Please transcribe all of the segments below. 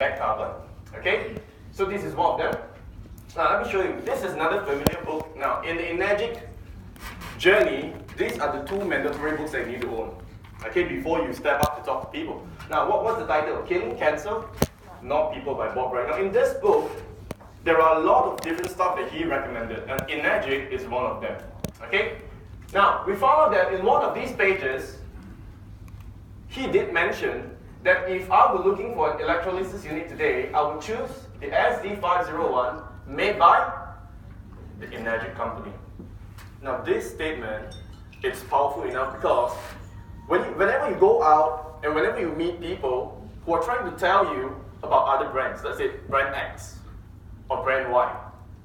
back cover. Okay, so this is one of them. Now let me show you. This is another familiar book. Now in the Enagic journey, these are the two mandatory books that you need to own. Okay, before you step up to talk to people. Now what's the title? Killing Cancer, Not People by Bob Wright. Now in this book, there are a lot of different stuff that he recommended, and Enagic is one of them. Okay? Now, we found out that in one of these pages, he did mention that if I were looking for an electrolysis unit today, I would choose the SD501 made by the Enagic company. Now, this statement is powerful enough because whenever you go out and whenever you meet people who are trying to tell you about other brands, let's say brand X, or brand Y.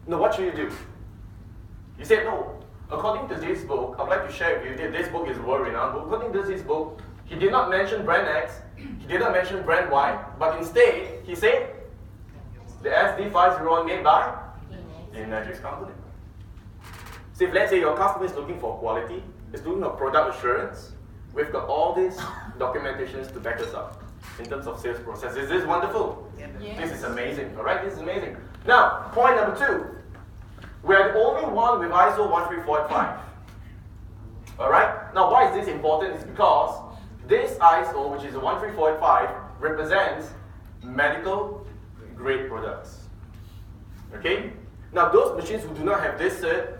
Now, what should you do? You say, no, according to this book, I'd like to share with you that this book is world renowned, but according to this book, he did not mention brand X, he did not mention brand Y, but instead, he said, the SD501 made by the Enagic company. So if let's say your customer is looking for quality, is looking for product assurance, we've got all these documentations to back us up in terms of sales process. Is this wonderful? Yes. This is amazing, all right? This is amazing. Now, point number 2. We are the only one with ISO 13485. All right? Now, why is this important? It's because this ISO, which is the 13485, represents medical grade products. Okay? Now, those machines who do not have this cert,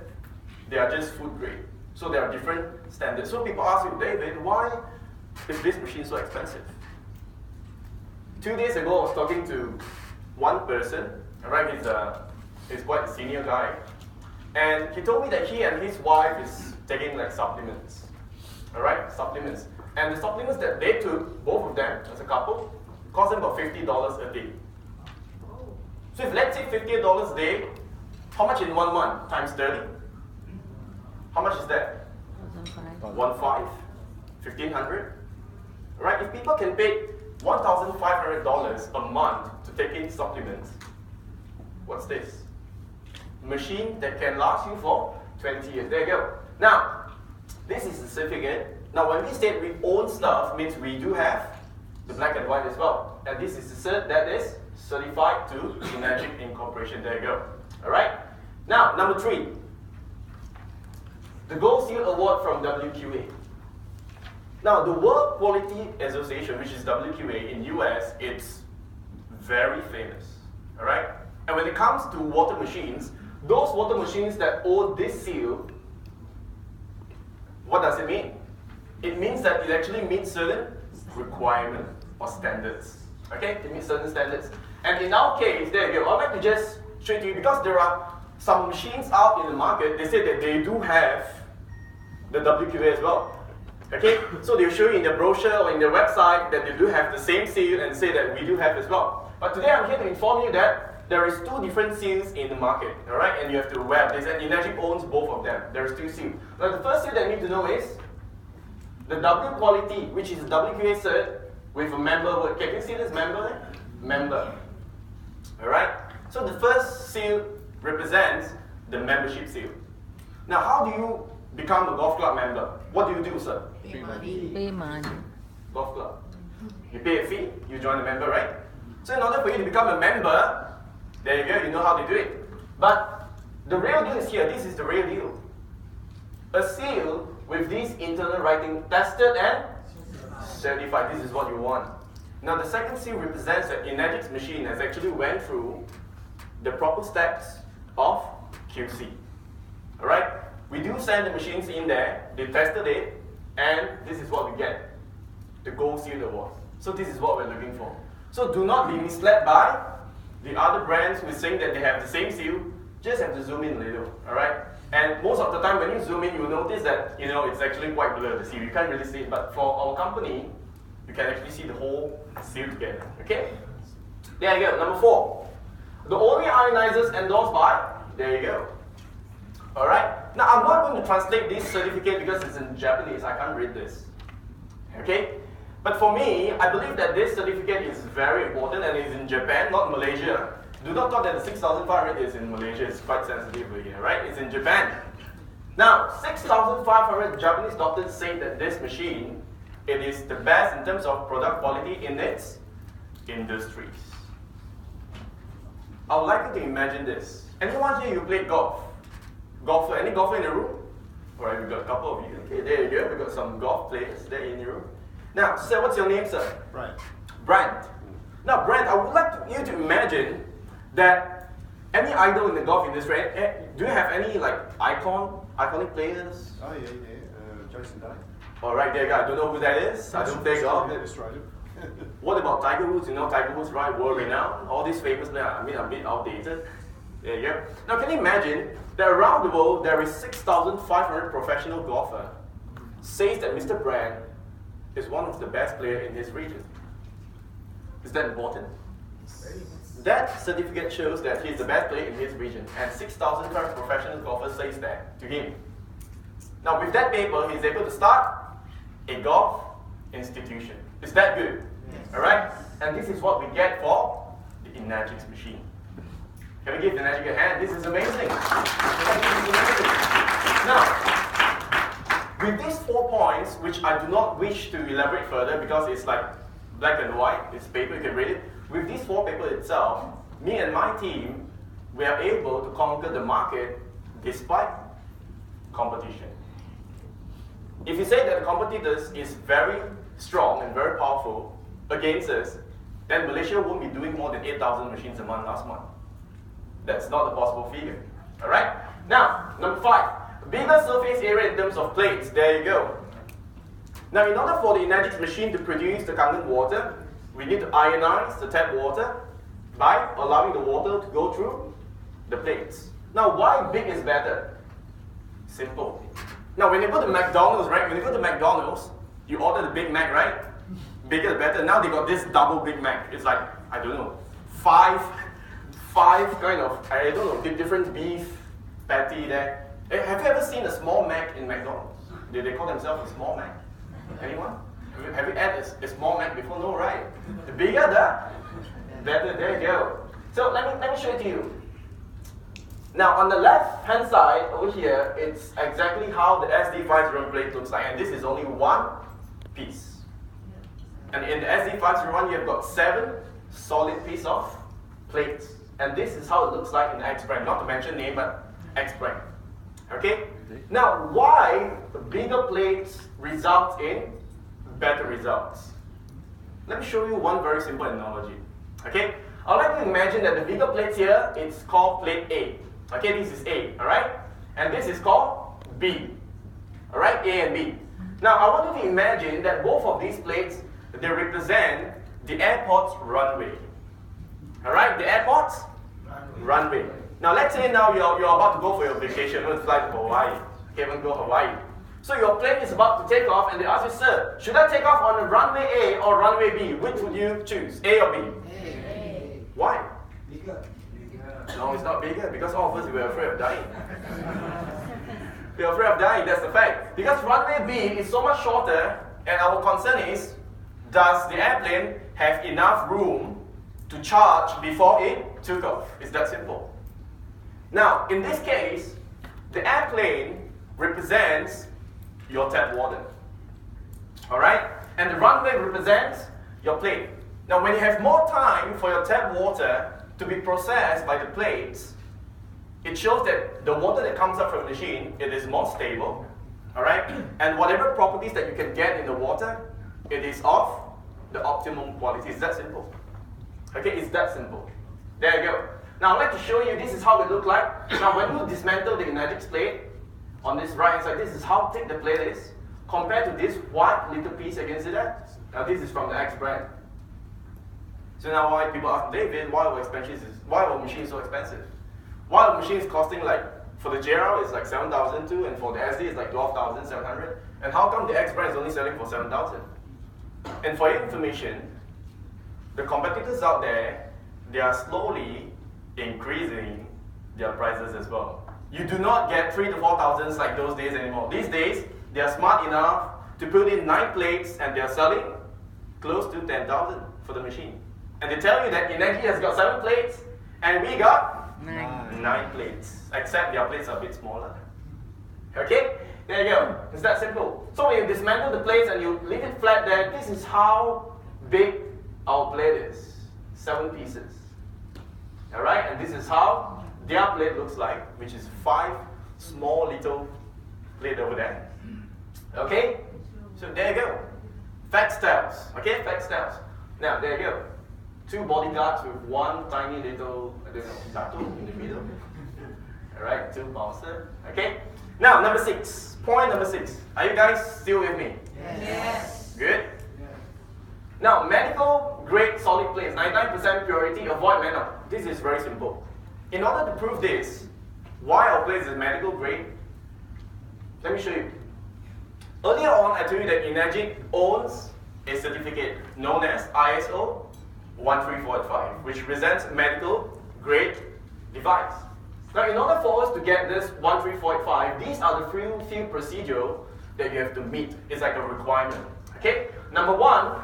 they are just food grade. So there are different standards. So people ask you, David, why is this machine so expensive? 2 days ago, I was talking to one person, all right, he's quite a senior guy, and he told me that he and his wife is taking like supplements, all right, supplements. And the supplements that they took, both of them, as a couple, cost them about $50 a day. So if let's say $50 a day, how much in 1 month? Times 30? How much is that? 1.5? 1,500? Right? If people can pay $1,500 a month to take in supplements, what's this? Machine that can last you for 20 years. There you go. Now, this is the certificate. Now, when we say we own stuff, means we do have the black and white as well. And this is the cert that is certified to Enagic Incorporation. There you go. All right? Now, number 3. The Gold Seal Award from WQA. Now, the World Quality Association, which is WQA in US, it's very famous, all right? And when it comes to water machines, those water machines that own this seal, what does it mean? It means that it actually meets certain requirements or standards, okay? It meets certain standards. And in our case, there you go. I'd like to just show it to you because there are some machines out in the market, they say that they do have the WQA as well. Okay, so they'll show you in the brochure or in their website that they do have the same seal and say that we do have as well. But today I'm here to inform you that there is 2 different seals in the market, all right? And you have to aware of this, and Enagic owns both of them. There's 2 seals. Now the first seal that you need to know is the W quality, which is WQA cert with a member word. Can you see this member there? Member. All right? So the first seal represents the membership seal. Now how do you become a golf club member? What do you do, sir? Pay money. Golf club. You pay a fee, you join a member, right? So in order for you to become a member, there you go, you know how to do it. But the real deal is here, this is the real deal. A seal with this internal writing tested and certified, this is what you want. Now the second seal represents that Enagic's machine has actually went through the proper steps of QC. Alright? We do send the machines in there, they tested it, and this is what we get, the Gold Seal Award. So this is what we're looking for. So do not be misled by the other brands who is saying that they have the same seal. Just have to zoom in a little, alright? And most of the time when you zoom in, you'll notice that, it's actually quite blurred, the seal. You can't really see it, but for our company, you can actually see the whole seal together, okay? There you go, number 4. The only ionizers endorsed by, there you go. Alright? Now, I'm not going to translate this certificate because it's in Japanese. I can't read this. Okay? But for me, I believe that this certificate is very important and it's in Japan, not Malaysia. Do not thought that the 6,500 is in Malaysia. It's quite sensitive over here, right? It's in Japan. Now, 6,500 Japanese doctors say that this machine, it is the best in terms of product quality in its industries. would like you to imagine this. Anyone here, you played golf? Golfer, any golfer in the room? Alright, we've got a couple of you. Okay, there you go. We've got some golf players there in the room. Now, sir, what's your name, sir? Brent. Brent. Now, Brent, I would like you to imagine that any idol in the golf industry, do you have any like iconic players? Oh yeah. Jason Day. Alright, there you go. I don't know who that is. I don't play golf. Australia. What about Tiger Woods? You know Tiger Woods, right? World renowned. All these famous players. I mean, a bit outdated. There you go. Now, can you imagine that around the world there is 6,500 professional golfers says that Mr. Brand is one of the best players in his region. Is that important? That certificate shows that he is the best player in his region, and 6,500 professional golfers says that to him. Now, with that paper, he's able to start a golf institution. Is that good? Yes. All right? And this is what we get for the Enagic machine. Can we give the Enagic a hand? This is amazing. Now, with these 4 points, which I do not wish to elaborate further because it's like black and white, it's paper, you can read it. With these 4 papers itself, me and my team, we are able to conquer the market despite competition. If you say that the competitors is very strong and very powerful against us, then Malaysia won't be doing more than 8,000 machines a month last month. That's not a possible figure. Alright? Now, number 5. Bigger surface area in terms of plates. There you go. Now, in order for the Enagic machine to produce the Kangen water, we need to ionize the tap water by allowing the water to go through the plates. Now, why big is better? Simple. Now, when you go to McDonald's, right? When you go to McDonald's, you order the Big Mac, right? Bigger the better. Now they got this double Big Mac. It's like, I don't know, five kind of, I don't know, different beef patty there. Have you ever seen a small Mac in McDonald's? Do they call themselves a small Mac? Anyone? Have you had a small Mac before? No, right? The bigger the better. There you go. So let me show it to you. Now on the left hand side over here, it's exactly how the SD501 plate looks like, and this is only one piece. And in the SD501, you've got 7 solid pieces of plates, and this is how it looks like in the X-Brand. Not to mention name, but X-Brand. Okay. Now, why bigger plates result in better results? Let me show you one very simple analogy. Okay. I'd like to imagine that the bigger plates here, it's called plate A. Okay, this is A, alright? And this is called B. Alright, A and B. Now, I want you to imagine that both of these plates, they represent the airport's runway. Alright, the airport's runway. Now, let's say now you're about to go for your vacation, you want to fly to Hawaii. Okay, you want to go to Hawaii. So your plane is about to take off, and they ask you, sir, should I take off on the runway A or runway B? Which would you choose, A or B? A. Why? Bigger. No, it's not bigger, because all of us, we're afraid of dying. We're afraid of dying, that's the fact. Because runway B is so much shorter, and our concern is, does the airplane have enough room to charge before it took off? It's that simple. Now, in this case, the airplane represents your tap water. Alright? And the runway represents your plane. Now, when you have more time for your tap water to be processed by the plates, it shows that the water that comes up from the machine, it is more stable, all right? And whatever properties that you can get in the water, it is of the optimum quality. It's that simple. Okay, it's that simple. There you go. Now, I'd like to show you, this is how it looks like. Now, when you dismantle the Enagic plate, on this right-hand side, this is how thick the plate is, compared to this white little piece against it. Now, this is from the X-Brand. So now why people ask, David, why our machine is so expensive? Why our machine is costing like, for the JRL it's like 7,002, and for the SD it's like 12,700. And how come the X-Brand is only selling for 7,000? And for your information, the competitors out there, they are slowly increasing their prices as well. You do not get 3,000 to 4,000 like those days anymore. These days, they are smart enough to put in 9 plates, and they are selling close to 10,000 for the machine. And they tell you that Enagic has got 7 plates, and we got 9 plates. Except their plates are a bit smaller. Okay? There you go. It's that simple. So when you dismantle the plates and you leave it flat there, this is how big our plate is. 7 pieces. Alright, and this is how their plate looks like, which is 5 small little plate over there. Okay? So there you go. Factstyles. Okay, factstyles. Now there you go. 2 bodyguards with 1 tiny little, I don't know, tattoo in the middle. Alright, 2 bouncer. Okay? Now number 6. Point number 6. Are you guys still with me? Yes. Good? Now, medical grade solid plates, 99% purity, avoid metal. This is very simple. In order to prove this, why our plates is medical grade, let me show you. Earlier on, I told you that Enagic owns a certificate known as ISO 13485, which represents medical grade device. Now, in order for us to get this 13485, these are the few procedures that you have to meet. It's like a requirement. Okay? Number 1,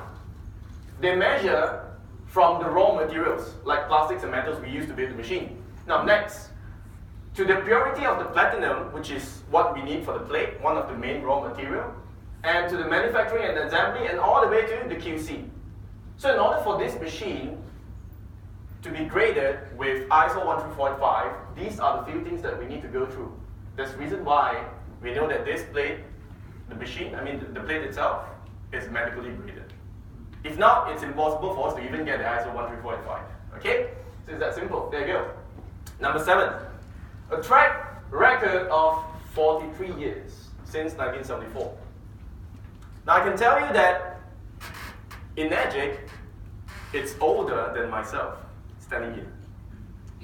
they measure from the raw materials, like plastics and metals we use to build the machine. Now next, to the purity of the platinum, which is what we need for the plate, one of the main raw material, and to the manufacturing and assembly, and all the way to the QC. So in order for this machine to be graded with ISO 13485, these are the few things that we need to go through. That's the reason why we know that this plate, the machine, the plate itself, is medically graded. If not, it's impossible for us to even get the ISO 13485. Okay? So it's that simple. There you go. Number 7. A track record of 43 years since 1974. Now I can tell you that Enagic, it's older than myself standing here.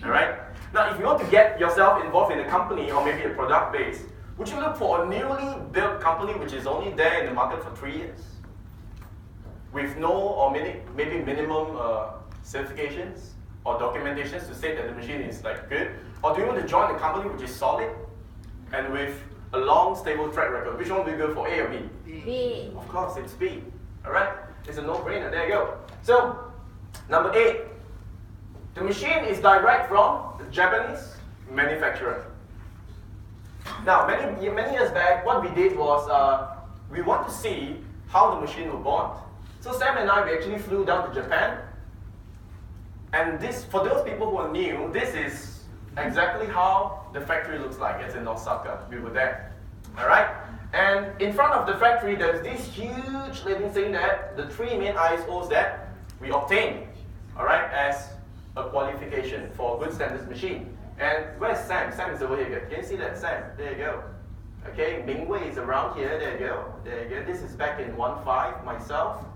Alright? Now if you want to get yourself involved in a company or maybe a product base, would you look for a newly built company which is only there in the market for 3 years? With no or maybe minimum certifications or documentations to say that the machine is like good? Or do you want to join a company which is solid and with a long, stable track record? Which one will you go for, A or B? B. Of course, it's B. Alright? It's a no-brainer. There you go. So, number 8. The machine is direct from the Japanese manufacturer. Now, many years back, what we did was we want to see how the machine will bond. So Sam and I, we actually flew down to Japan. And this, for those people who are new, this is exactly how the factory looks like. It's in Osaka. We were there. Alright? And in front of the factory, there's this huge living thing that the 3 main ISOs that we obtained, alright, as a qualification for a good standards machine. And where's Sam? Sam is over here. Can you see that, Sam? There you go. Okay, Mingwei is around here. There you go. There you go. This is back in 1.5, myself.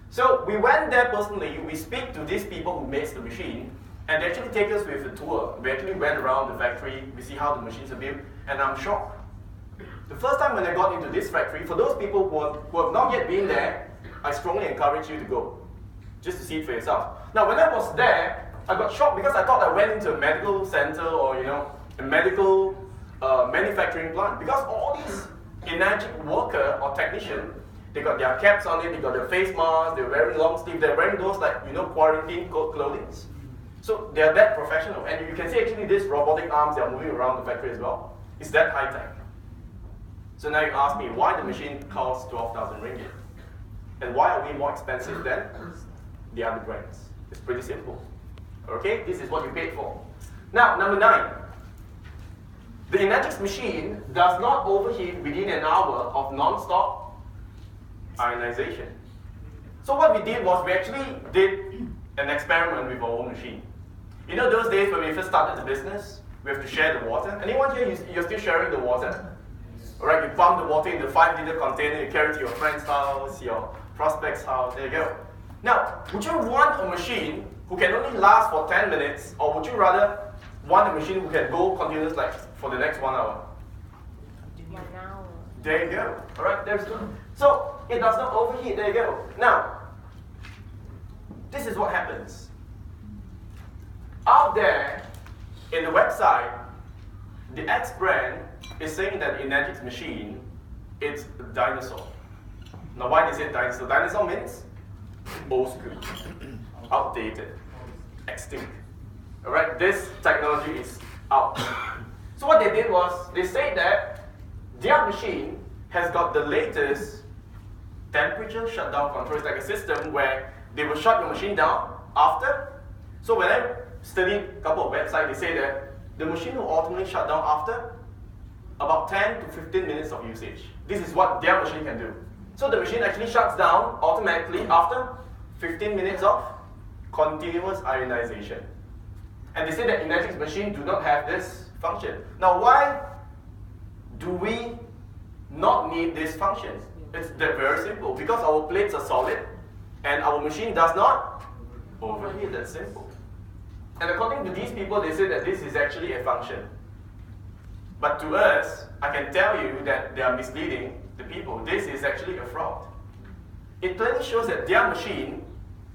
So we went there personally. We speak to these people who makes the machine, and they actually take us with a tour. We actually went around the factory. We see how the machines are built, and I'm shocked. The first time when I got into this factory, for those people who have not yet been there, I strongly encourage you to go, just to see it for yourself. Now, when I was there, I got shocked because I thought I went into a medical center or a medical manufacturing plant, because all these Enagic worker or technician, they got their caps on it, they got their face masks, they're wearing long sleeves, they're wearing those quarantine clothing. So they're that professional, and you can see actually these robotic arms, they're moving around the factory as well. It's that high tech. So now you ask me why the machine costs 12,000 ringgit, and why are we more expensive than the other brands? It's pretty simple. Okay, this is what you paid for. Now, number 9. The Enagic machine does not overheat within an hour of non-stop ionization. So what we did was we actually did an experiment with our own machine. You know those days when we first started the business, we have to share the water. Anyone here, you're still sharing the water? Alright, you pump the water in the 5-liter container, you carry it to your friend's house, your prospect's house, there you go. Now, would you want a machine who can only last for 10 minutes, or would you rather want a machine who can go continuous like for the next 1 hour? 1 hour. There you go. Alright, there's good. So it does not overheat, there you go. Now, this is what happens. Out there in the website, the X brand is saying that Enagic machine, it's a dinosaur. Now why they say dinosaur? Dinosaur means old school, outdated, extinct. Alright, this technology is out. So what they did was, they said that their machine has got the latest temperature shutdown control. It's like a system where they will shut your machine down after. So when I studied a couple of websites, they say that the machine will automatically shut down after about 10 to 15 minutes of usage. This is what their machine can do. So the machine actually shuts down automatically after 15 minutes of continuous ionization. And they say that Enagic's machine do not have this function. Now why do we not need these functions? It's very simple. Because our plates are solid and our machine does not overheat. That's simple. And according to these people, they say that this is actually a function. But to us, I can tell you that they are misleading the people. This is actually a fraud. It clearly shows that their machine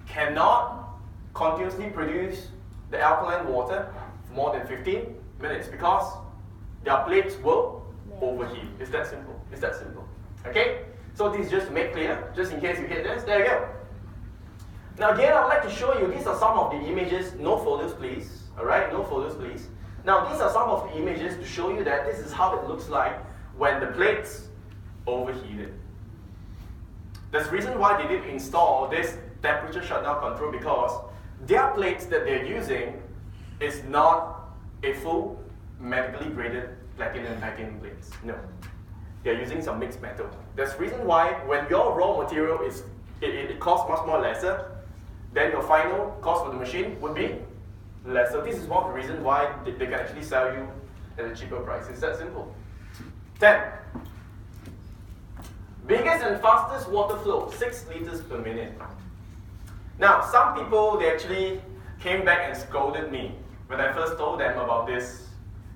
cannot continuously produce the alkaline water for more than 15 minutes because their plates will overheat. It's that simple. It's that simple. Okay? So this is just to make clear, just in case you hit this. There you go. Now again, I would like to show you, these are some of the images. No photos, please. Alright? No photos, please. Now these are some of the images to show you that this is how it looks like when the plates overheated. There's a reason why they did install this temperature shutdown control, because their plates that they're using is not a full medically graded platinum and titanium plates. No. They're using some mixed metal. There's a reason why when your raw material is, it costs much more lesser, then your final cost for the machine would be less. So this is one of the reasons why they can actually sell you at a cheaper price. It's that simple. 10. Biggest and fastest water flow, 6 liters per minute. Now, some people, they actually came back and scolded me when I first told them about this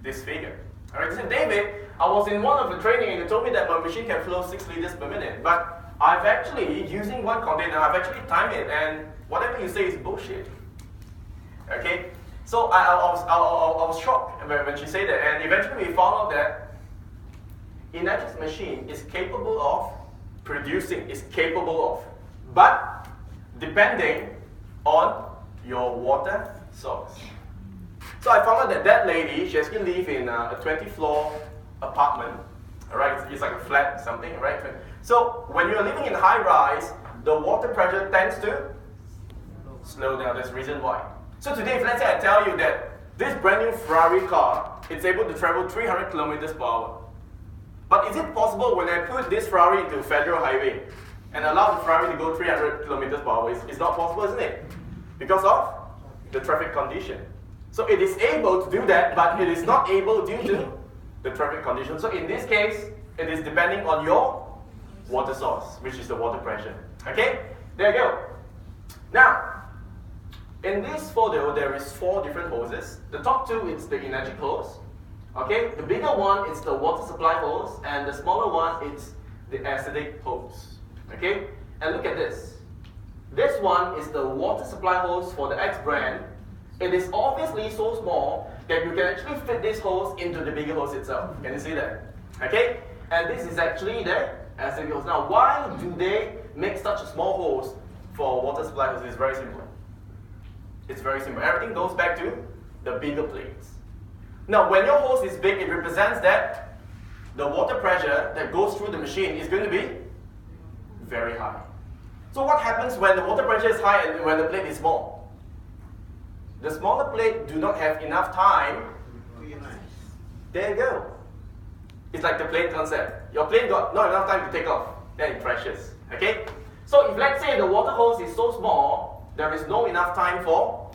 figure. Alright, they said, David, I was in one of the training and you told me that my machine can flow 6 liters per minute, but I've actually, using one container, I've actually timed it, and whatever you say is bullshit. Okay? So I was shocked when she said that, and eventually we found out that Enagic's machine is capable of producing, but depending on your water source. So I found out that lady, she actually lives in a 20-floor apartment. Alright, it's like a flat or something, right? So when you're living in high rise, the water pressure tends to slow down. That's the reason why. So today, if let's say I tell you that this brand new Ferrari car, it's able to travel 300 kilometers per hour. But is it possible when I put this Ferrari into a federal highway and allow the Ferrari to go 300 kilometers per hour? It's not possible, isn't it? Because of the traffic condition. So it is able to do that, but it is not able due to the traffic condition. So in this case, it is depending on your water source, which is the water pressure. Okay? There you go. Now, in this photo, there is 4 different hoses. The top 2 is the Enagic hose. Okay, the bigger one is the water supply hose, and the smaller one is the acidic hose. Okay, and look at this. This one is the water supply hose for the X brand. It is obviously so small that you can actually fit this hose into the bigger hose itself. Can you see that? Okay, and this is actually the acidic hose. Now, why do they make such a small hose for water supply hose? It's very simple. It's very simple. Everything goes back to the bigger plates. Now, when your hose is big, it represents that the water pressure that goes through the machine is going to be very high. So what happens when the water pressure is high and when the plate is small? The smaller plate do not have enough time. There you go. It's like the plane concept. Your plane got not enough time to take off, then it crashes. Okay? So if let's say the water hose is so small, there is no enough time for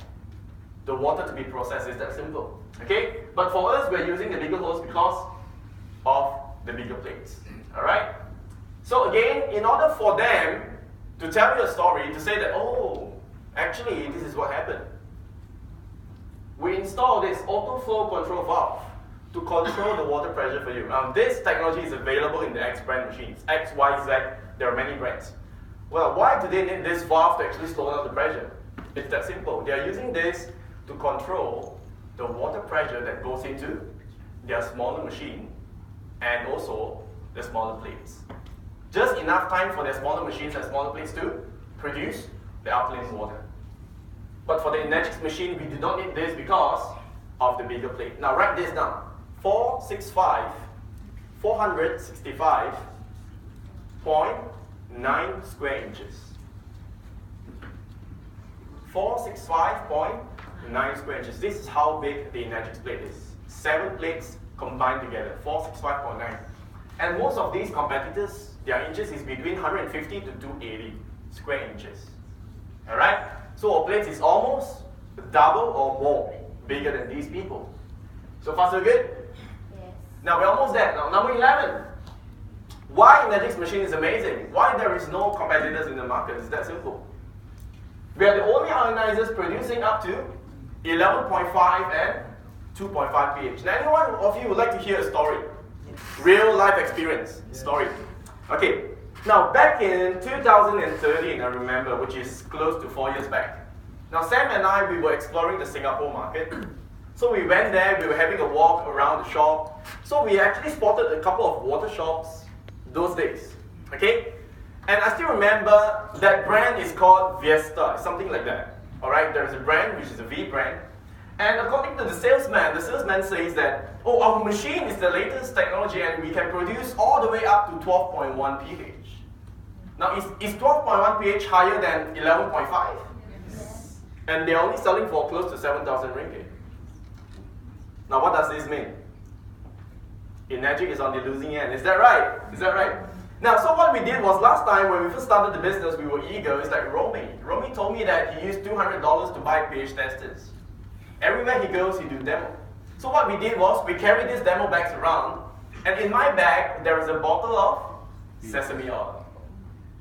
the water to be processed. It's that simple. Okay? But for us, we're using the bigger hose because of the bigger plates. Alright? So again, in order for them to tell you a story, to say that, oh, actually, this is what happened. We installed this auto flow control valve to control the water pressure for you. Now, this technology is available in the X brand machines. X, Y, Z, there are many brands. Well, why do they need this valve to actually slow down the pressure? It's that simple. They are using this to control the water pressure that goes into their smaller machine and also the smaller plates. Just enough time for their smaller machines and smaller plates to produce the alkaline water. But for the Enagic's machine, we do not need this because of the bigger plate. Now write this down. 465.9 square inches. 465.9 9 square inches. This is how big the Enagic plate is. 7 plates combined together, 465.9. And most of these competitors, their inches is between 150 to 280 square inches. Alright? So our plate is almost double or more bigger than these people. So far so good? Yes. Now we're almost there. Now number 11. Why Enagic's machine is amazing? Why there is no competitors in the market? It's that simple. We are the only ionizers producing up to 11.5 and 2.5 pH. Now anyone of you would like to hear a story? Real life experience story. Okay. Now back in 2013, I remember, which is close to 4 years back. Now Sam and I, we were exploring the Singapore market. So we went there, we were having a walk around the shop. So we actually spotted a couple of water shops those days. Okay? And I still remember that brand is called Viesta, something like that. Alright, there's a brand which is a V brand. And according to the salesman says that, oh, our machine is the latest technology and we can produce all the way up to 12.1 pH. Now, is 12.1 pH higher than 11.5? Yes. And they're only selling for close to 7,000 ringgit. Now, what does this mean? Enagic is on the losing end. Is that right? Is that right? Now, so what we did was last time when we first started the business, we were eager. It's like Romy. Romy told me that he used $200 to buy pH testers. Everywhere he goes, he do demo. So what we did was we carried these demo bags around, and in my bag there is a bottle of sesame oil.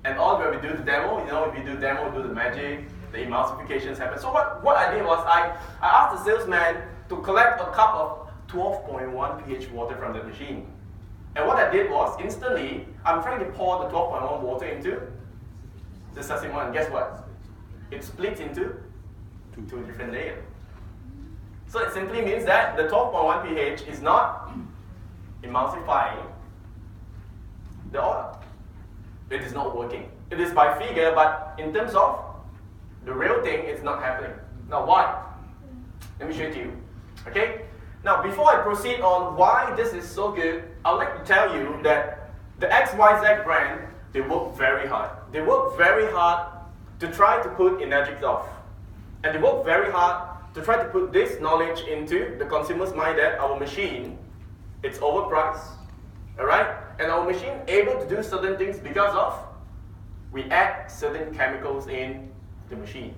And all when we do the demo, you know, if we do demo, do the magic, the emulsifications happen. So what I did was I asked the salesman to collect a cup of 12.1 pH water from the machine. And what I did was instantly I'm trying to pour the 12.1 water into the sesame oil, and guess what? It splits into two different layers. So it simply means that the 12.1 pH is not emulsifying the oil. It is not working. It is by figure, but in terms of the real thing, it's not happening. Now why? Let me show it to you. Okay? Now before I proceed on why this is so good, I would like to tell you that the XYZ brand, they work very hard. They work very hard to try to put Enagic off. And they work very hard to try to put this knowledge into the consumer's mind that our machine, it's overpriced, alright? And our machine able to do certain things because of we add certain chemicals in the machine.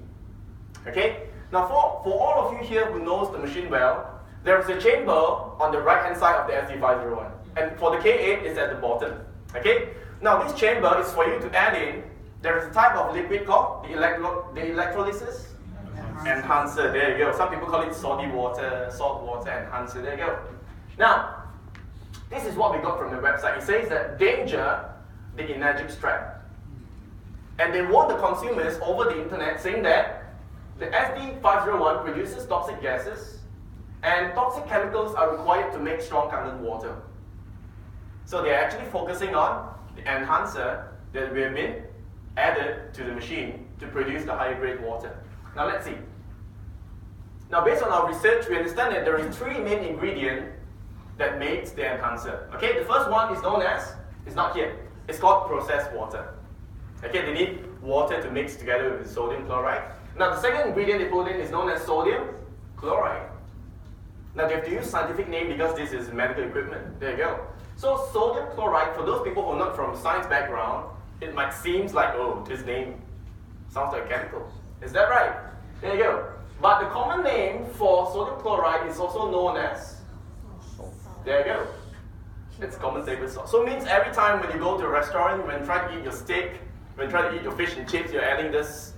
Okay? Now for all of you here who knows the machine well, there is a chamber on the right hand side of the SD501. And for the K8, it's at the bottom. Okay? Now this chamber is for you to add in, there is a type of liquid called the electrolysis enhancer. There you go. Some people call it salty water, salt water enhancer. There you go. Now, this is what we got from the website. It says that danger, the Enagic strap. And they warn the consumers over the internet saying that the SD501 produces toxic gases and toxic chemicals are required to make strong colored water. So they're actually focusing on the enhancer that we have been added to the machine to produce the higher grade water. Now let's see. Now based on our research, we understand that there is 3 main ingredients that makes the enhancer. Okay, the first one is known as, it's not here, it's called processed water. Okay, they need water to mix together with sodium chloride. Now the second ingredient they put in is known as sodium chloride. Now they have to use scientific name because this is medical equipment. There you go. So sodium chloride, for those people who are not from science background, it might seem like, oh, this name sounds like chemicals. Is that right? There you go. But the common name for sodium chloride is also known as, there you go. It's common table salt. So it means every time when you go to a restaurant, when you try to eat your steak, when you try to eat your fish and chips, you're adding this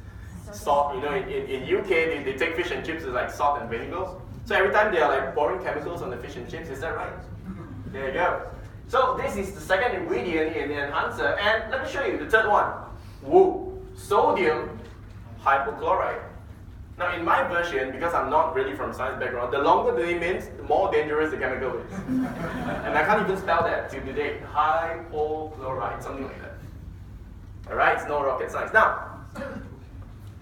salt. You know, in UK, they take fish and chips as like salt and vinegar. So every time they are like pouring chemicals on the fish and chips. Is that right? There you go. So this is the second ingredient in the enhancer. And let me show you the third one. Woo! Sodium hypochlorite. Now in my version, because I'm not really from science background, the longer the name means, the more dangerous the chemical is. And I can't even spell that till today. Hypochlorite, something like that. Alright, it's no rocket science. Now,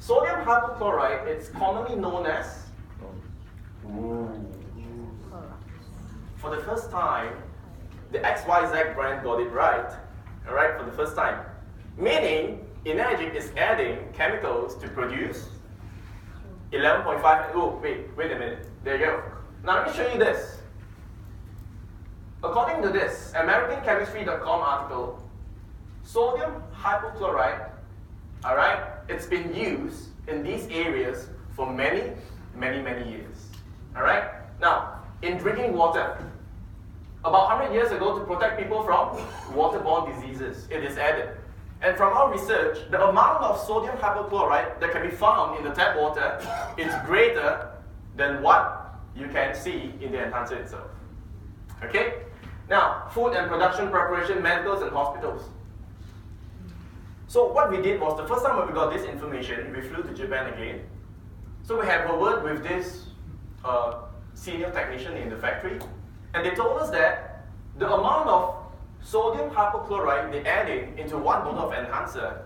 sodium hypochlorite, it's commonly known as, for the first time, the XYZ brand got it right. Alright, for the first time. Meaning, Enagic is adding chemicals to produce 11.5, oh, wait a minute. There you go. Now let me show you this. According to this AmericanChemistry.com article, sodium hypochlorite, alright, it's been used in these areas for many years. Alright? Now, in drinking water, about 100 years ago, to protect people from waterborne diseases, it is added. And from our research, the amount of sodium hypochlorite that can be found in the tap water is greater than what you can see in the enhancer itself. Okay? Now, food and production preparation, medicals and hospitals. So what we did was, the first time when we got this information, we flew to Japan again. So we had a word with this senior technician in the factory, and they told us that the amount of sodium hypochlorite they added into one bottle of enhancer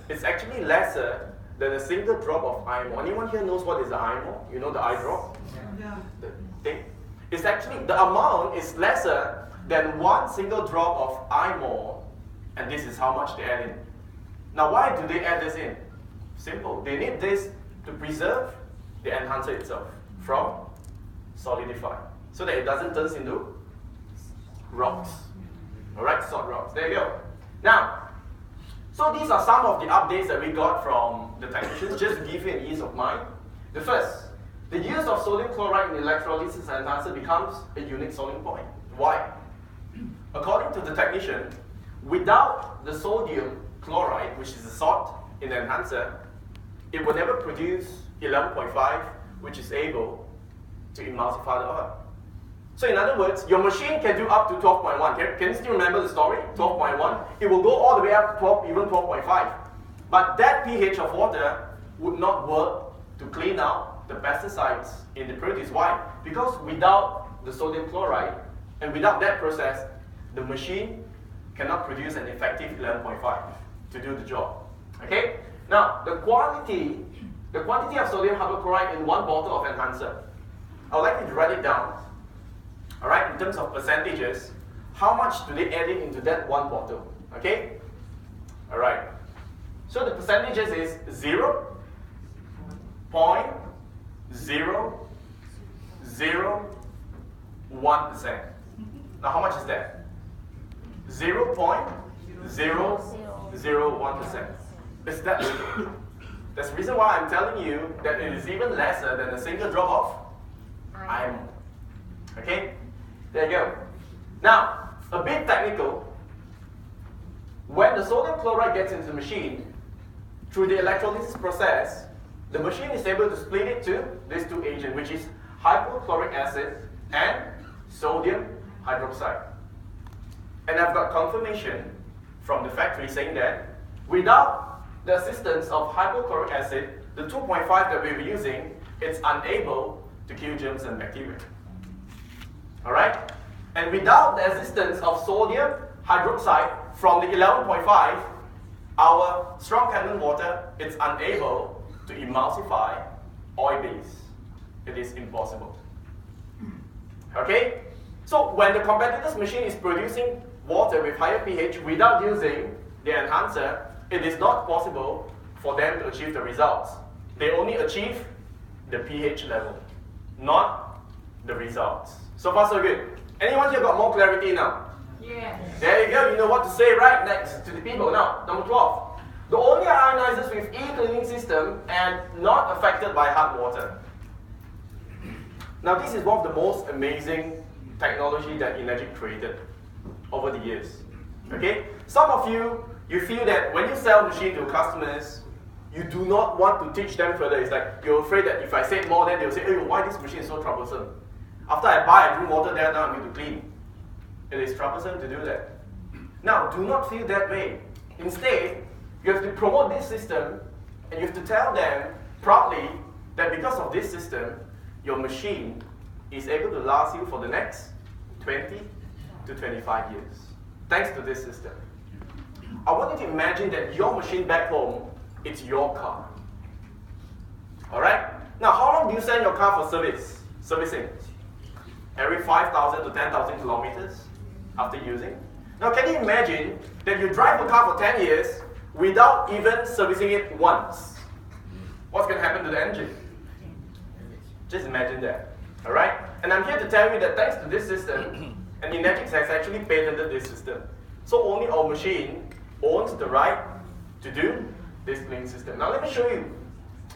is actually lesser than a single drop of IMO. Anyone here knows what is the IMO? You know the eye drop? Yeah. The thing? It's actually, the amount is lesser than one single drop of IMO, and this is how much they add in. Now why do they add this in? Simple. They need this to preserve the enhancer itself from solidifying, so that it doesn't turn into rocks. Alright, salt rocks. There you go. Now, so these are some of the updates that we got from the technicians, just to give you an ease of mind. The first, the use of sodium chloride in electrolysis enhancer becomes a unique selling point. Why? According to the technician, without the sodium chloride, which is a salt in the enhancer, it will never produce 11.5, which is able to emulsify the oil. So in other words, your machine can do up to 12.1. Can you still remember the story? 12.1. It will go all the way up to 12, even 12.5. But that pH of water would not work to clean out the pesticides in the produce. Why? Because without the sodium chloride and without that process, the machine cannot produce an effective 11.5 to do the job. Okay? Now, the quantity of sodium hypochlorite in one bottle of enhancer, I would like you to write it down. Alright, in terms of percentages, how much do they add into that one bottle? Okay? Alright. So the percentages is 0.001%. Now how much is that? 0.001%. Is that little? That's the reason why I'm telling you that it is even lesser than a single drop of IMO. Okay? There you go. Now, a bit technical. When the sodium chloride gets into the machine, through the electrolysis process, the machine is able to split it to these two agents, which is hypochloric acid and sodium hydroxide. And I've got confirmation from the factory saying that without the assistance of hypochloric acid, the 2.5 that we were using, it's unable to kill germs and bacteria. Alright? And without the assistance of sodium hydroxide from the 11.5, our strong Kangen water is unable to emulsify oil base. It is impossible. Okay? So when the competitor's machine is producing water with higher pH without using the enhancer, it is not possible for them to achieve the results. They only achieve the pH level, not the results. So far so good. Anyone here got more clarity now? Yes. There you go, you know what to say right next to the people. Now, number 12. The only ionizers with e-cleaning system and not affected by hard water. Now this is one of the most amazing technology that Enagic created over the years. Okay? Some of you feel that when you sell machine to customers, you do not want to teach them further. It's like you're afraid that if I say more, then they'll say, hey, why this machine is so troublesome? After I buy, I drink water there, now I'm going to clean. It is troublesome to do that. Now, do not feel that way. Instead, you have to promote this system, and you have to tell them proudly that because of this system, your machine is able to last you for the next 20 to 25 years. Thanks to this system. I want you to imagine that your machine back home, it's your car. Alright? Now, how long do you send your car for servicing? Every 5,000 to 10,000 kilometers after using. Now, can you imagine that you drive a car for 10 years without even servicing it once? What's going to happen to the engine? Just imagine that. Alright? And I'm here to tell you that thanks to this system, and Enagic has actually patented this system. So only our machine owns the right to do this cleaning system. Now let me show you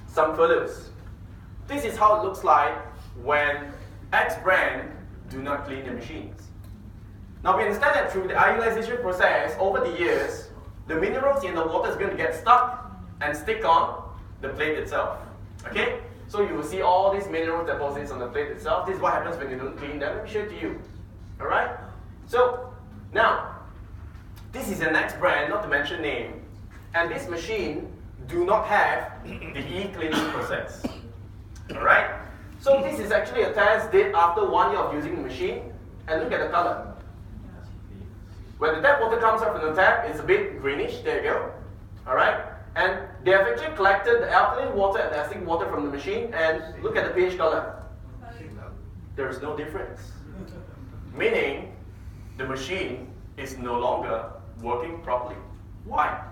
some photos. This is how it looks like when X brand do not clean their machines. Now we understand that through the ionization process, over the years, the minerals in the water is going to get stuck and stick on the plate itself. Okay? So you will see all these mineral deposits on the plate itself. This is what happens when you don't clean them. Let me show it to you. Alright? So, now, this is an X brand, not to mention name, and this machine do not have the e-cleaning process. Alright? So this is actually a test did after 1 year of using the machine, and look at the color. When the tap water comes out from the tap, it's a bit greenish, there you go. Alright? And they have actually collected the alkaline water and the acidic water from the machine, and look at the pH color. There is no difference. Meaning, the machine is no longer working properly. Why?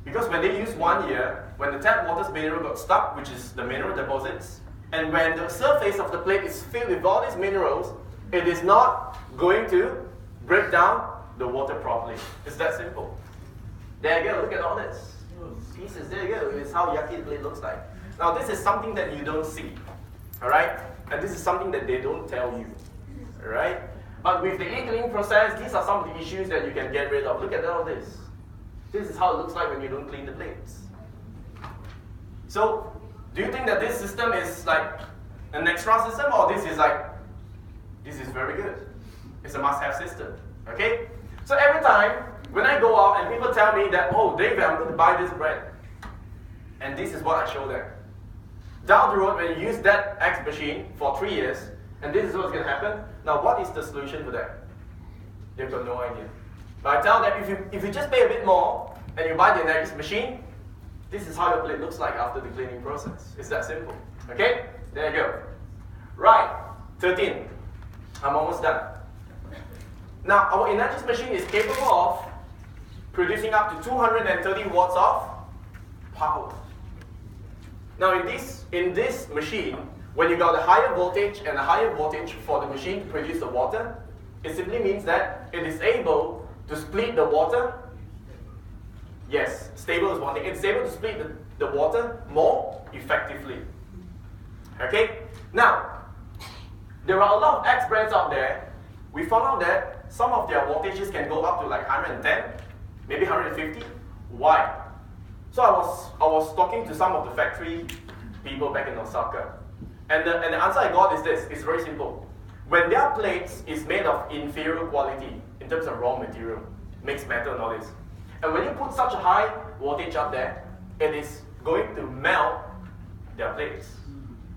Because when they use 1 year, when the tap water's mineral got stuck, which is the mineral deposits, and when the surface of the plate is filled with all these minerals, it is not going to break down the water properly. It's that simple. There you go, look at all this. Pieces, there you go. It's how yucky the plate looks like. Now this is something that you don't see. Alright? And this is something that they don't tell you. Alright? But with the e-cleaning process, these are some of the issues that you can get rid of. Look at all this. This is how it looks like when you don't clean the plates. So, do you think that this system is like an extra system, or this is very good? It's a must-have system. Okay? So every time when I go out and people tell me that, oh David, I'm going to buy this brand, and this is what I show them. Down the road, when you use that X machine for 3 years, and this is what's going to happen, now what is the solution for that? They've got no idea. But I tell them, if you just pay a bit more, and you buy the Enagic machine, this is how your plate looks like after the cleaning process. It's that simple. Okay? There you go. Right, 13. I'm almost done. Now, our Enagic machine is capable of producing up to 230 watts of power. Now, in this machine, when you got a higher voltage and a higher voltage for the machine to produce the water, it simply means that it is able to split the water. Yes, stable is one thing. It's able to split the water more effectively. Okay? Now, there are a lot of X brands out there. We found out that some of their voltages can go up to like 110, maybe 150. Why? So I was talking to some of the factory people back in Osaka. And the answer I got is this. It's very simple. When their plates is made of inferior quality in terms of raw material, mixed metal and all this, and when you put such a high voltage up there, it is going to melt their plates.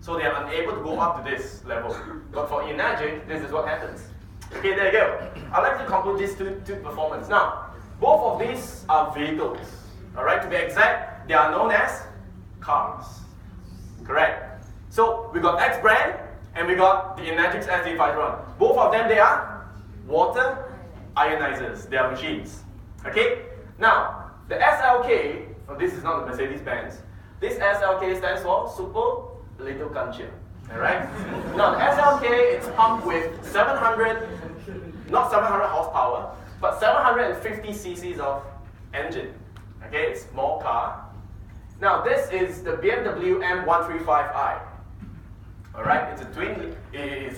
So they are unable to go up to this level. But for Enagic, this is what happens. Okay, there you go. I'd like to conclude these two performance. Now, both of these are vehicles. Alright, to be exact, they are known as cars. Correct. So we got X brand and we got the Enagic SD501. Both of them, they are water ionizers. They are machines. Okay? Now, the SLK, this is not the Mercedes-Benz. This SLK stands for Super Little Kanchen. Alright? Now, the SLK, it's pumped with not 700 horsepower, but 750 cc's of engine. Okay, it's a small car. Now, this is the BMW M135i. Alright, it's a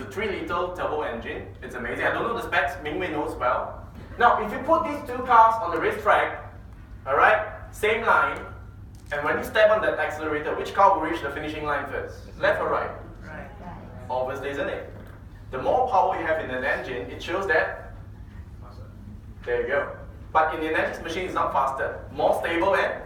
3-liter turbo engine. It's amazing. I don't know the specs, Mingwei knows well. Now, if you put these two cars on the racetrack, alright, same line, and when you step on that accelerator, which car will reach the finishing line first? Left or right? Right. Obviously, isn't it? The more power you have in an engine, it shows that. There you go. But in the Enagic machine, it's not faster. More stable and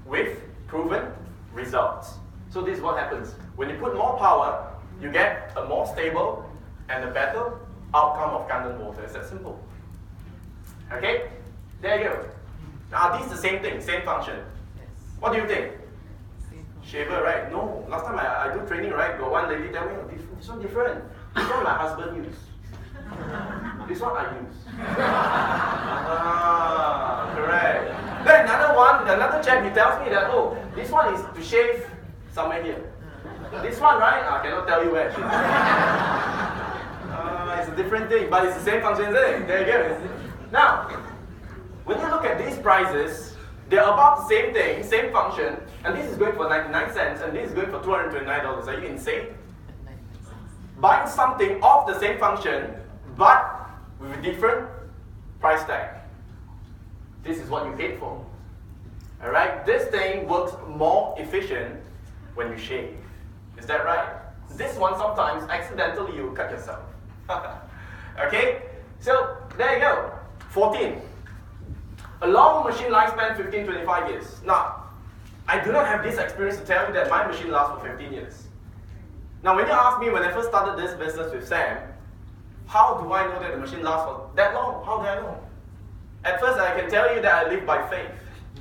with proven results. So this is what happens. When you put more power, you get a more stable and a better outcome of condensed water. It's that simple. Okay? There you go. Now, these are the same thing, same function. What do you think? Shaver, right? No. Last time I do training, right? Got one lady tell me, oh, this one different. This one my husband use. This one I use. Correct. Then another chap, he tells me that, oh, this one is to shave somewhere here. This one, right? I cannot tell you where. It's a different thing, but it's the same function, isn't it? There you go. Now, when you look at these prices, they're about the same thing, same function, and this is going for 99 cents, and this is going for $229. Are you insane? Buying something of the same function, but with a different price tag. This is what you paid for. Alright? This thing works more efficient when you shave. Is that right? This one sometimes accidentally you cut yourself. Okay? So there you go. 14. A long machine lifespan 15-25 years. Now, I do not have this experience to tell you that my machine lasts for 15 years. Now when you ask me when I first started this business with Sam, how do I know that the machine lasts for that long? How do I know? At first I can tell you that I live by faith.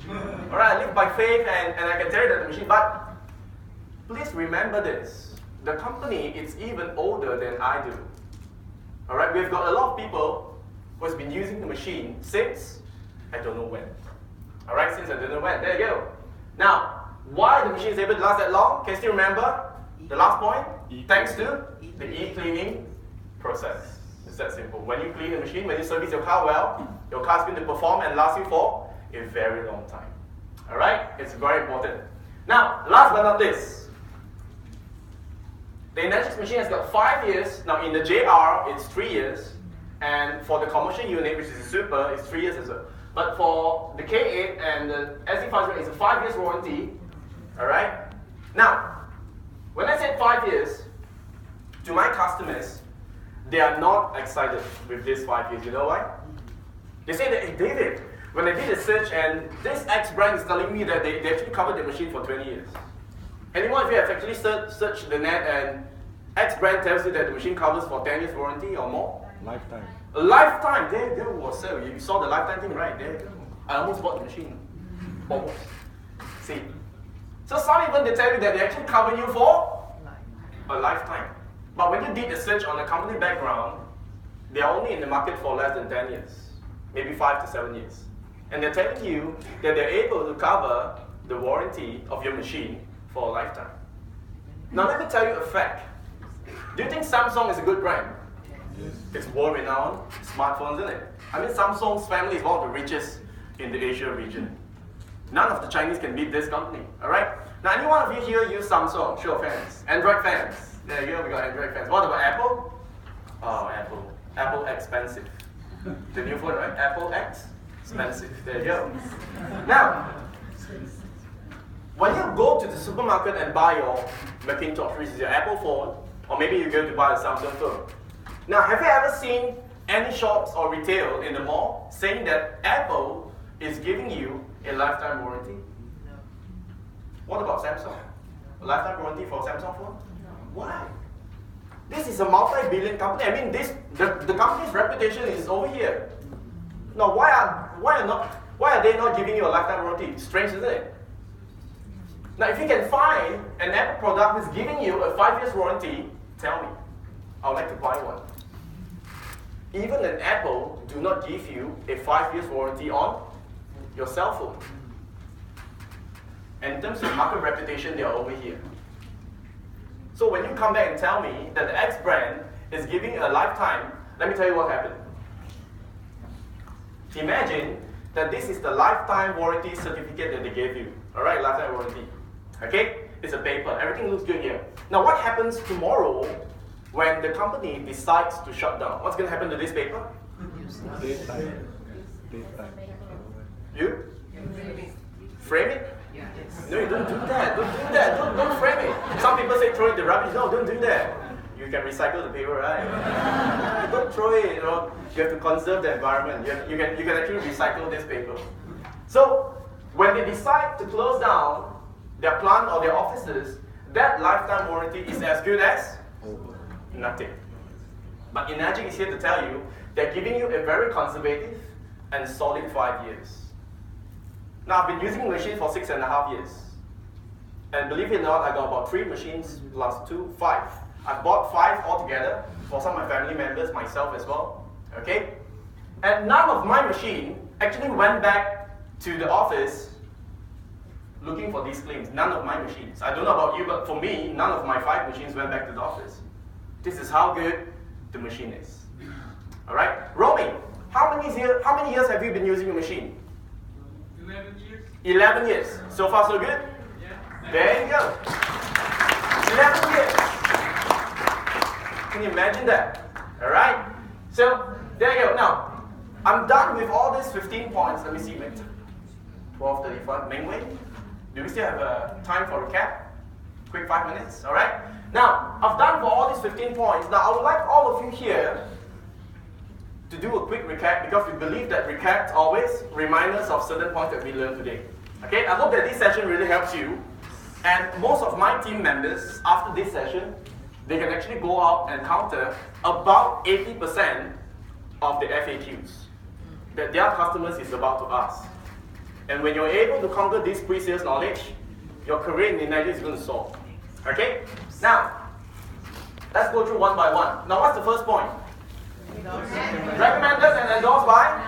Alright, I live by faith and I can tell you that the machine, but please remember this. The company is even older than I do. Alright, we've got a lot of people who has been using the machine since I don't know when. Alright, since I don't know when. There you go. Now, why the machine is able to last that long? Can you still remember the last point? Thanks to the e-cleaning process. It's that simple. When you clean the machine, when you service your car well, your car is going to perform and last you for a very long time. Alright? It's very important. Now, last but not least, the Enagic machine has got 5 years. Now in the JR, it's 3 years. And for the commercial unit, which is a Super, it's 3 years as well. But for the K8 and the SD50, it's a 5 years warranty. Alright? Now, when I said 5 years, to my customers, they are not excited with this 5 years. You know why? They say that, hey David, when I did a search and this X brand is telling me that they actually covered the machine for 20 years. Anyone of you have actually searched the net and X brand tells you that the machine covers for 10 years warranty or more? Lifetime. A lifetime! There was so. You saw the lifetime thing right there. I almost bought the machine. Almost. See? So some even they tell you that they actually cover you for a lifetime. But when you did the search on the company background, they are only in the market for less than 10 years. Maybe 5 to 7 years. And they're telling you that they're able to cover the warranty of your machine for a lifetime. Now let me tell you a fact. Do you think Samsung is a good brand? Yes. It's world-renowned smartphones, isn't it? I mean, Samsung's family is one of the richest in the Asia region. None of the Chinese can beat this company, alright? Now, any one of you here use Samsung? Show of hands. Android fans. There you go, we got Android fans. What about Apple? Oh, Apple. Apple expensive. The new phone, right? Apple X? Expensive. There you go. Now, when you go to the supermarket and buy your Macintosh, which is your Apple phone, or maybe you go to buy a Samsung phone. Now, have you ever seen any shops or retail in the mall saying that Apple is giving you a lifetime warranty? No. What about Samsung? A lifetime warranty for a Samsung phone? No. Why? This is a multi-billion company. I mean, the company's reputation is over here. Now, why are they not giving you a lifetime warranty? Strange, isn't it? Now, if you can find an Apple product that's giving you a 5 years warranty, tell me. I would like to buy one. Even an Apple do not give you a 5 years warranty on your cell phone. And in terms of market reputation, they are over here. So when you come back and tell me that the X brand is giving a lifetime, let me tell you what happened. Imagine that this is the lifetime warranty certificate that they gave you. Alright, lifetime warranty. Okay? It's a paper. Everything looks good here. Now what happens tomorrow when the company decides to shut down? What's going to happen to this paper? Daytime. You? Frame it? No, you don't do that. Don't do that. Don't frame it. Some people say throw it in the rubbish. No, don't do that. You can recycle the paper, right? Don't throw it. You know, you have to conserve the environment. You can actually recycle this paper. So when they decide to close down their plant or their offices, that lifetime warranty is as good as nothing. But Enagic is here to tell you they're giving you a very conservative and solid 5 years. Now, I've been using the machine for 6.5 years. And believe it or not, I got about 3 machines plus 2, 5. I bought 5 altogether for some of my family members, myself as well. Okay? And none of my machine actually went back to the office looking for these claims. None of my machines. I don't know about you, but for me, none of my 5 machines went back to the office. This is how good the machine is. All right, Romy, how many years have you been using your machine? 11 years. 11 years. So far, so good? Yeah. There you go. 11 years. Can you imagine that? All right. So there you go. Now, I'm done with all these 15 points. Let me see, mate. 12:35. Main way. Do we still have time for recap? Quick 5 minutes. All right. Now, I've done for all these 15 points. Now, I would like all of you here to do a quick recap because we believe that recaps always remind us of certain points that we learned today. Okay, I hope that this session really helps you. And most of my team members, after this session, they can actually go out and counter about 80% of the FAQs that their customers is about to ask. And when you're able to conquer this pre-sales knowledge, your career in Enagic is going to soar. Okay? Now, let's go through one by one. Now, what's the first point? Recommended and endorsed by?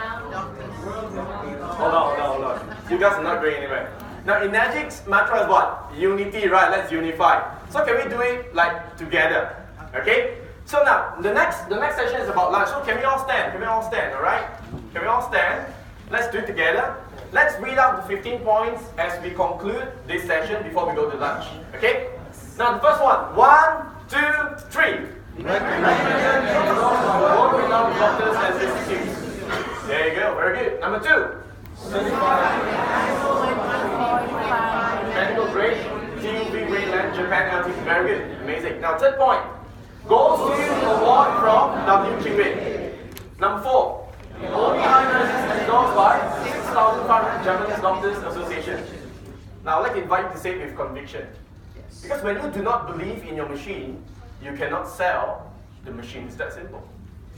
Hold on. You guys are not going anywhere. Now, Enagic's mantra is what? Unity, right? Let's unify. So can we do it like together? Okay? So now, the next session is about lunch. So can we all stand? Alright? Can we all stand? Let's do it together. Let's read out the 15 points as we conclude this session before we go to lunch. Okay? Now, the first one. 1, 2, 3. Work with our doctors and institutes. There you go, very good. Number 2. Medical grade, TUV Greenland, Japan LT. Very good, amazing. Now, third point. Gold Student Award from WQA. Number 4. Only ionizers endorsed by 6,500 Japanese Doctors Association. Now, I'd like to invite you to say it with conviction. Because when you do not believe in your machine, you cannot sell the machine. It's that simple.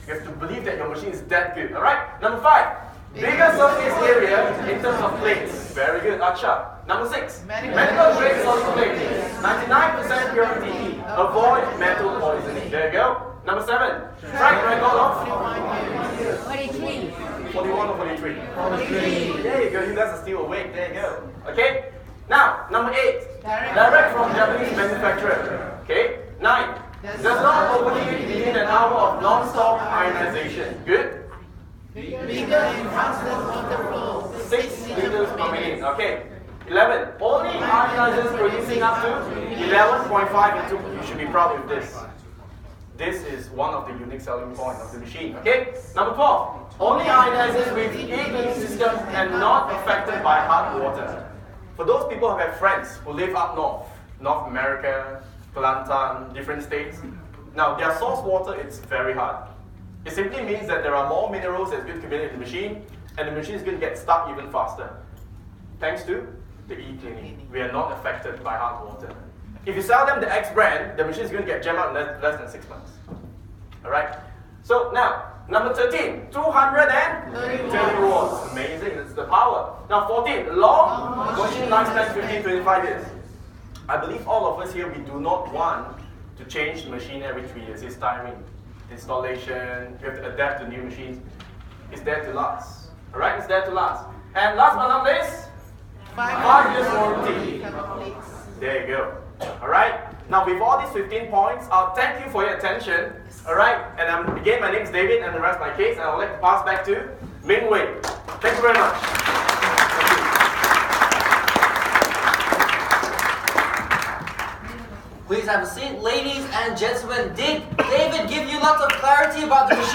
You have to believe that your machine is that good. Alright? Number 5. Bigger surface area in terms of plates. Very good, Aksha. Number 6. Medical grade solid plate. 99% purity. Avoid metal poisoning. There you go. Number 7. Track record of 43. 41 or 43? 43. There you go. You guys are still awake. There you go. Okay? Now, number 8. Direct from Japanese manufacturer. Okay? 9. Does not overheat within an hour of non-stop ionization. Good? Bigger and faster water flow. 6 liters per minute. Okay. 11. Only ionizers producing up to 11.5 into. You should be proud of this. This is one of the unique selling points of the machine. Okay. Number 12. Only ionizers with e-beam system and not affected by hard water. For those people who have friends who live up north, North America, Kelantan, different states. Now, their source water is very hard. It simply means that there are more minerals that's going to be in the machine, and the machine is going to get stuck even faster. Thanks to the e-cleaning. We are not affected by hard water. If you sell them the X brand, the machine is going to get jammed out in less than 6 months. Alright? So now, number 13, 230 watts. Amazing, that's the power. Now 14, long machine lifespan 15-25 years. I believe all of us here, we do not want to change the machine every 3 years. It's tiring. Installation, you have to adapt to new machines. It's there to last. Alright, it's there to last. And last but not least, 5 years warranty. There you go. Alright, now with all these 15 points, I'll thank you for your attention. Alright, and again, my name is David and the rest of my case, and I would like to pass back to Ming Wei. Thank you very much. Please have a seat. Ladies and gentlemen, did David give you lots of clarity about the machine?